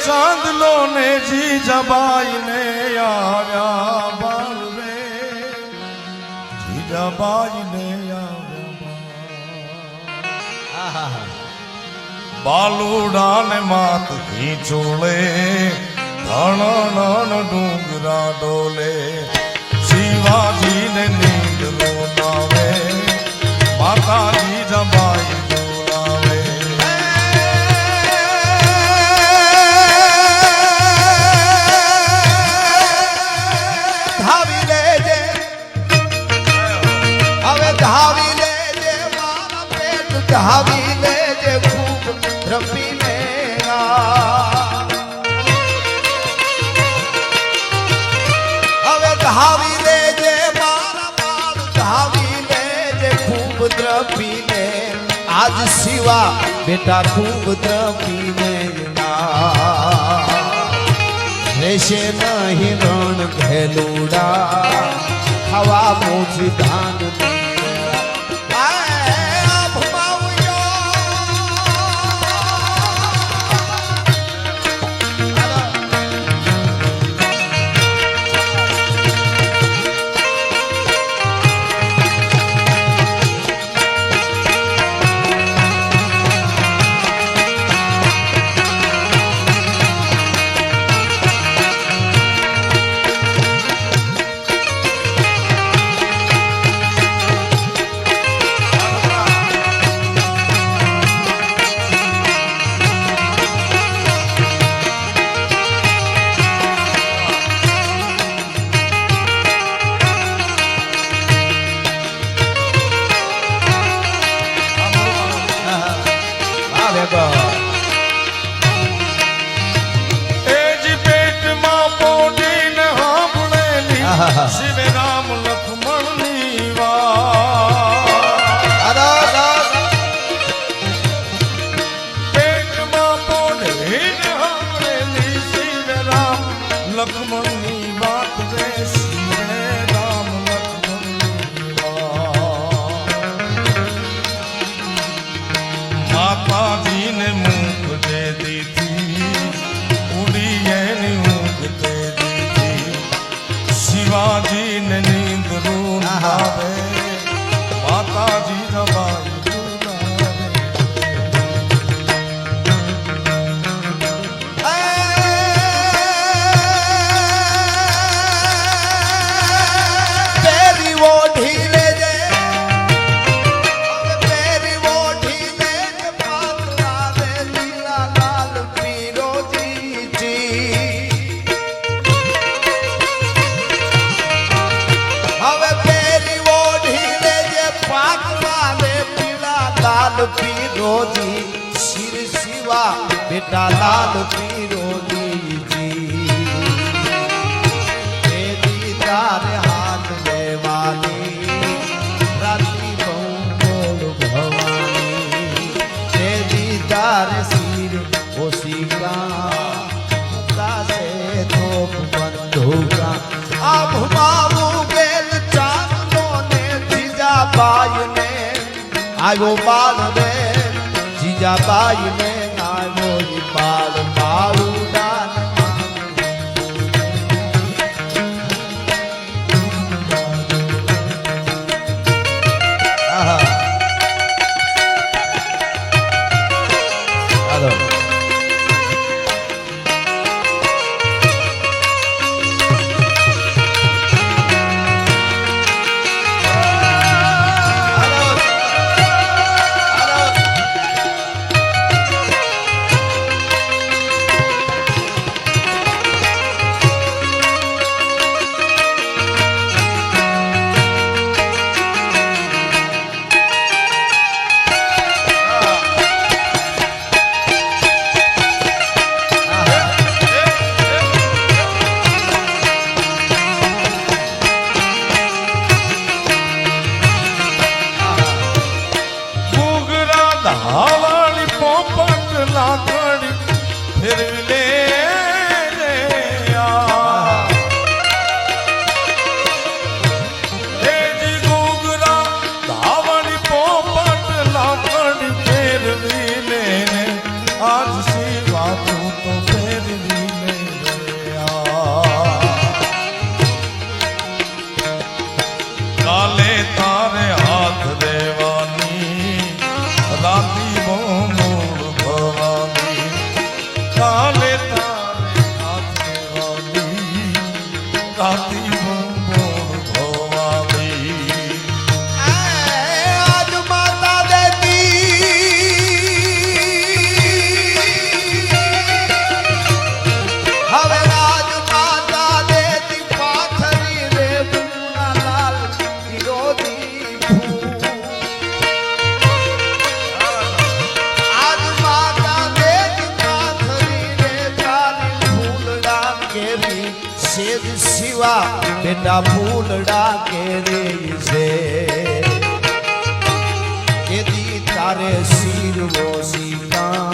ચાંદલો ને જીજાબાઈ ને આવ્યા બાળ રે, જીજાબાઈ ને આવ્યા બાલુડા ને માત હિંચોળે, ધણ ડુંગરા ડોલે, શિવાજી ને નીંદ રોનાવે, માતા જીજાબાઈ બોલાવે. ધાવી લેજે હવે ધાવી લેજે મારા પેટ, ધાવી લેજે ખૂબ રમીને હવે ધાવી લેજે મારા બાળ, ધાવી લેજે ખૂબ દ્રપીને આજ શિવા બેટા ખૂબ દ્રપીને રહેશે નહીં રણ ઘેલુડા, હવા મોછી ધાન શિવે રામ લક્ષ્મણની વાત, પેટમાં પોઢીને સાંભળેલી શિવે રામ લક્ષ્મણની વાત રે, શિવે રામ લક્ષ્મણની વાત. માતાજીને મુખ દે દીધી, ઉડી એની ઊંઘ દે દીધી, શિવાજી ને નીંદ રૂન આવે, માતાજી જબાઈ પેરી ઓઢી લેજે, પેરી ઓઢી લેજે પાતળા રે લીલા લાલ પીરોજી, હવે પેરી ઓઢી લેજે પાતળા રે પીલા લાલ પીરોજી, શિર શિવા બેટા લાલ પીરોજી, તેરી તારે હાથ લેવાની રાતી બહુ બોલ ભવાની, તેરી તારે શિર ઓશિકા દાસે તોપ બંધુકા, આપ માવું ગેલ ચાંદલો ને જીજાબાઈ ને આવ્યો બાળ રે, જીજાબાઈ ને આવ્યો ઈ બાળ મારું દાન ધાવાળી પોપટ લાકડી ફેરવી લે રે જી ઘૂઘરા ધાવાળી પોપટ લાકડી ફેરવી લે આજ શિવા તું તો ફેરવી મીઠા ફૂલડા કેરી છે એદી તારે શીરવો સીતા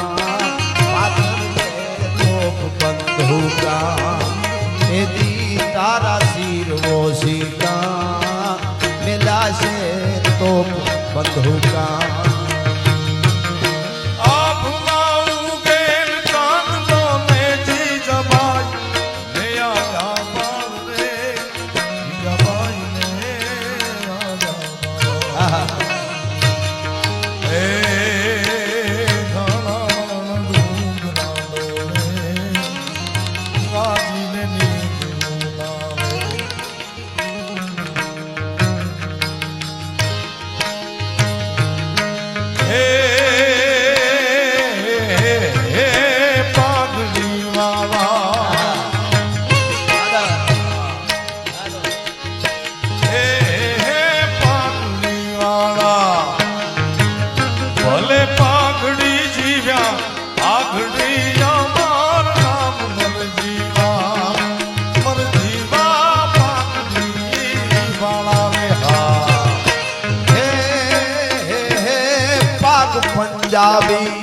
પાથર મે તોપ બંધુકા એદી તારા શીરવો સીતા મેલાશે તોપ બંધુકા આભમાં ઉગેલ ચાંદલો મેજી જમાઈ લે આજા બાળ રે જમાઈને આજા બાળ એ ઘણા ડુંગરા ડોલે ગાજીને નીકળું લાવે હે પાઘડી વાળા હે પાઘડી વાળા ભલે પાઘડી જીવ્યા પાઘડી અમાર નામ મર જીવા પાઘડી વાળા રે હા હે હે પાક પંજાબી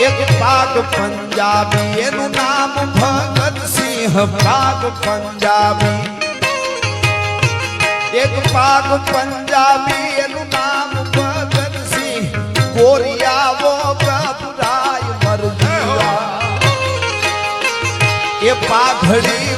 એક પાક પંજાબી એનું નામ ભગતસિંહ પાક પંજાબી એક પાક પંજાબી એનું નામ ભગતસિંહ કોરિયાવો પ્રભુરાય મરજીવા એ પાઘડી